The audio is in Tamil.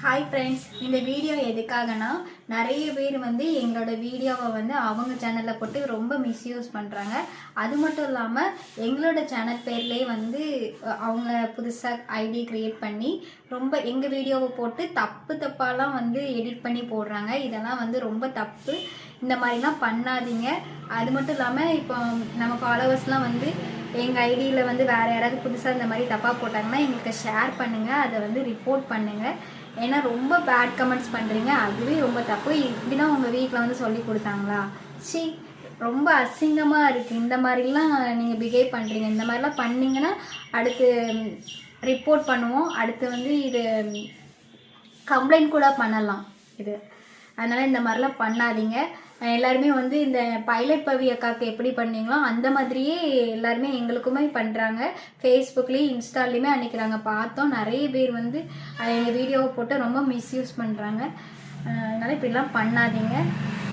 ஹாய் ஃப்ரெண்ட்ஸ், இந்த வீடியோ எதுக்காகனா நிறைய பேர் எங்களோட வீடியோவை அவங்க சேனலில் போட்டு ரொம்ப மிஸ்யூஸ் பண்ணுறாங்க. அது மட்டும் இல்லாமல் எங்களோட சேனல் பேர்லேயே அவங்க புதுசாக ஐடி க்ரியேட் பண்ணி ரொம்ப எங்கள் வீடியோவை போட்டு தப்பாலாம் எடிட் பண்ணி போடுறாங்க. இதெல்லாம் ரொம்ப தப்பு. இந்த மாதிரிலாம் பண்ணாதீங்க. அது மட்டும் இல்லாமல் இப்போ நம்ம ஃபாலோவர்ஸ்லாம் எங்கள் ஐடியில் வேறு யாராவது புதுசாக இந்த மாதிரி தப்பாக போட்டாங்கன்னா எங்களுக்கு ஷேர் பண்ணுங்கள், அதை ரிப்போர்ட் பண்ணுங்கள். ஏன்னா ரொம்ப பேட் கமெண்ட்ஸ் பண்ணுறீங்க, அதுவே ரொம்ப தப்பு. இப்படிலாம் உங்கள் வீட்டில் சொல்லி கொடுத்தாங்களா? சி, ரொம்ப அசிங்கமாக இருக்குது. இந்த மாதிரிலாம் நீங்கள் பிஹேவ் பண்ணுறீங்க. இந்த மாதிரிலாம் பண்ணிங்கன்னா அடுத்து ரிப்போர்ட் பண்ணுவோம். அடுத்து இது கம்ப்ளைண்ட் கூட பண்ணலாம் இது. அதனால் இந்த மாதிரிலாம் பண்ணாதீங்க. எல்லாருமே இந்த பைலட் பவி அக்காவுக்கு எப்படி பண்ணீங்களோ அந்த மாதிரியே எல்லாருமே எங்களுக்குமே பண்ணுறாங்க. ஃபேஸ்புக்லேயும் இன்ஸ்டாலேயுமே அன்றைக்கி நாங்கள் பார்த்தோம். நிறைய பேர் எங்கள் வீடியோவை போட்டு ரொம்ப மிஸ்யூஸ் பண்ணுறாங்க. அதனால் இப்படிலாம் பண்ணாதீங்க.